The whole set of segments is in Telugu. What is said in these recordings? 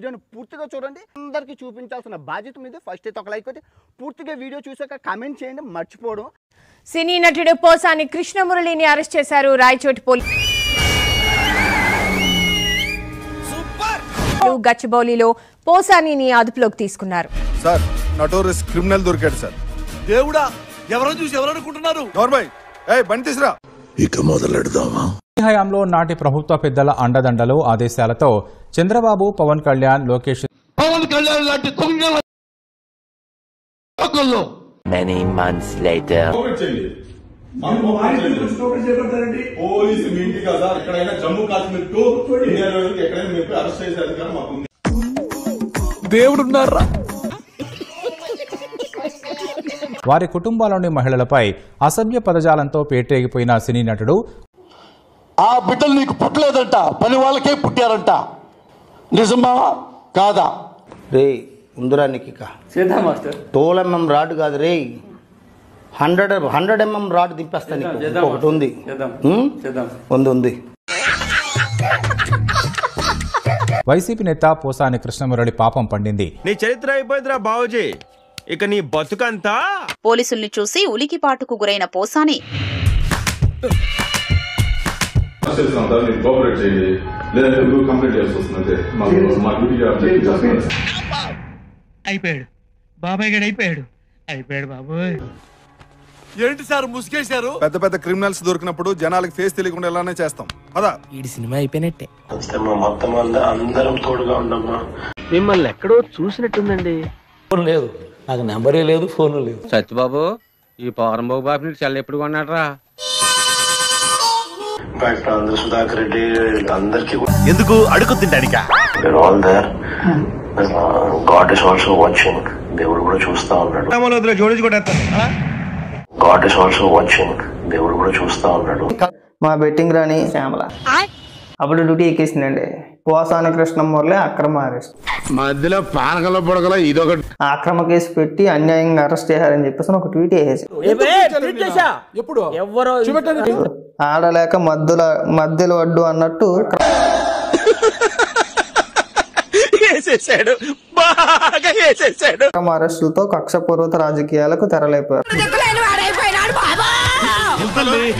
వీడియోని పూర్తిగా చూడండి. అందరికీ చూపించాల్సిన బాధ్యత మీద. ఫస్ట్ అయితే ఒక లైక్ కొట్టి పూర్తిగా వీడియో చూసాక కామెంట్ చేయండి మర్చిపోవడం. సినీ నటుడు పోసాని కృష్ణమురళిని అరెస్ట్ చేశారు రాయచోటి పోలీసులు. గచ్చిబౌలిలో పోసానిని అదుపులోకి తీసుకున్నారు. సార్ నటోరియస్ క్రిమినల్ దొరికాడు సార్. దేవుడా, ఎవరో చూసి ఎవరు అనుకుంటున్నారు? నోర్మై బండి తీసురా. ఇక మొదలెడదామా? హయాంలో నాటి ప్రభుత్వ పెద్దల అండదండలు ఆదేశాలతో చంద్రబాబు, పవన్ కళ్యాణ్, లోకేష్ లాంటి దొంగల Many months later. పోలీసు మీ ఇంటి కదా, ఎక్కడైనా జమ్మూ కాశ్మీర్ టు ఇండియాలో ఎక్కడైనా మీకు అరెస్ట్ చేసే అధికారం మాకుంది. దేవుడున్నారా? వారి కుటుంబాలోని మహిళలపై అసభ్య పదజాలంతో పేటరేగిపోయిన సినీ నటుడు ఆ బిడ్డలు నీకు పుట్టలేదంట, పని వాళ్ళకే పుట్టారంట. నిజమా కాదా? రే ఉందిరా నీకు ఇక 12 mm రాడ్ కాదు రే, 100 mm రాడ్ దింపేస్తా నీకు. ఒకటి ఉంది ఉంది. వైసీపీ నేత పోసాని కృష్ణమురళి పాపం పండింది. నీ చరిత్ర అయిపోయిందిరా బావజీ, ఇక నీ బతుకంతా. పోలీసుల్ని చూసి ఉలికిపాటుకు గురైన పోసాని అయిపోయాడు బాబాయ్ గడు, అయిపోయాడు బాబోయ్. ఏంటి సార్ ముసుగేశారు? పెద్ద పెద్ద క్రిమినల్స్ దొరికినప్పుడు జనాలకు ఫేస్ తెలియకుండా ఎలానే చేస్తాం. అదా ఈ సినిమా అయిపోయినట్టే. మొత్తం అందరం తోడుగా ఉండమ్మా. మిమ్మల్ని ఎక్కడో చూసినట్టుందండి. ఫోన్ లేదు, నాకు నెంబరే లేదు, ఫోన్ లేదు. సత్యబాబు, ఈ పౌరంబాబు బాబు నీకు చల్ల ఎప్పుడు కొన్నాడరా? అందరూ సుధాకర్ రెడ్డి అందరికి ఎందుకు అడుగు తింటానికా? All there. God is also watching. దేవుడు కూడా చూస్తా ఉన్నాడు. God is also watching. దేవుడు కూడా చూస్తా ఉన్నాడు. మా బెట్టింగ్ రాని శ్యామల అప్పుడు డ్యూటీ ఎక్కేసిందండి. పోసాని కృష్ణమురళి అక్రమ అరెస్ట్. మధ్యలో పానకల పొడకల ఇదొకటి అక్రమ కేసు పెట్టి అన్యాయంగా అరెస్ట్ చేశారని చెప్పేసి ఒక ట్వీట్ వేసేసి ఆడలేక మధ్యలో అడ్డు అన్నట్టు అక్రమ అరెస్టులతో కక్షపూర్వక రాజకీయాలకు తెరలేపారు.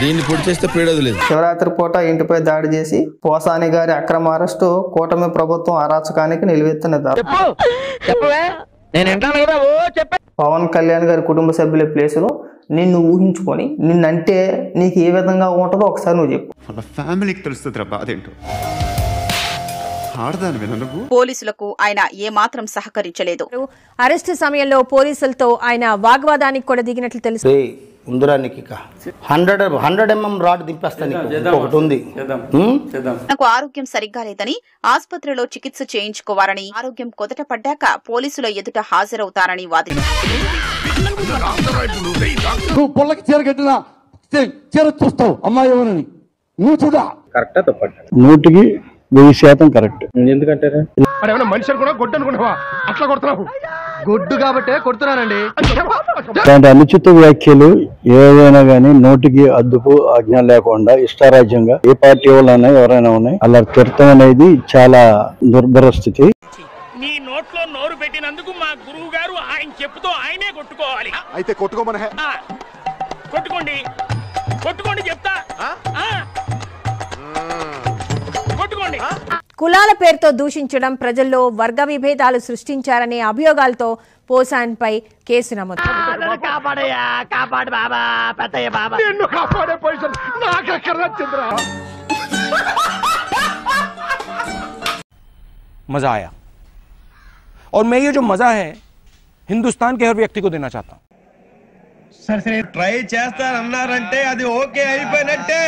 దీన్ని పొడి చేస్తే పీడదు లేదు. శివరాత్రి పూట ఇంటిపై దాడి చేసి పోసాని గారి అక్రమ అరెస్టు కూటమి ప్రభుత్వం అరాచకానికి నిలువెత్తిన పవన్ కళ్యాణ్ గారి కుటుంబ సభ్యుల ప్లేసులో నిన్ను ఊహించుకొని నిన్నంటే నీకు ఏ విధంగా ఉంటుందో ఒకసారి నువ్వు చెప్పు. వాళ్ళ ఫ్యామిలీకి తెలుస్తుందిరా బాధేంటో. పోలీసులకు ఆయన ఏమాత్రం సహకరించలేదు. అరెస్టు సమయంలో పోలీసులతో ఆయన వాగ్వాదానికి కూడా దిగినట్లు తెలుసు. ఉందిరా నీకు ఇక 100 mm రాడ్ దింపేస్తా నీకు. ఒకటి ఉంది. నాకు ఆరోగ్యం సరిగ్గా లేదని ఆసుపత్రిలో చికిత్స చేయించుకోవాలని, ఆరోగ్యం కుదట పడ్డాక పోలీసుల ఎదుట హాజరవుతారని వాదించారు. పొల్లకి చీర కట్టినా చీర చూస్తావు అమ్మాయి ఎవరని నువ్వు చూడా. కరెక్టా తప్పండి? 100% కరెక్ట్. ఎందుకంటే మనిషి కూడా కొట్టు అనుకున్నావా? అట్లా కొడుతున్నావు. గుడ్డు కాబట్టే కొడుతున్నానండి. అనుచిత వ్యాఖ్యలు ఏదైనా గానీ నోటికి అద్దుపు ఆజ్ఞ లేకుండా ఇష్టారాజ్యంగా ఏ పార్టీ వాళ్ళైనా ఎవరైనా ఉన్నాయి అలా తిడతాం అనేది చాలా దుర్భర స్థితి. నీ నోట్లో నోరు పెట్టినందుకు మా గురువు గారు ఆయన చెప్పుతో ఆయనే కొట్టుకోవాలి. అయితే కొట్టుకోమనే. కొట్టుకోండి చెప్తా. కొట్టుకోండి. కులాల పేరుతో దూషించడం, ప్రజల్లో వర్గ విభేదాలు సృష్టించారనే అభియోగాలతో పోసానిపై కేసు నమోదు. मजा आया और मैं ये जो मजा है हिंदुस्तान के हर व्यक्ति को देना चाहता हूँ. ట్రై చేస్తారన్నారంటే అది ఓకే అయిపోయినట్టే.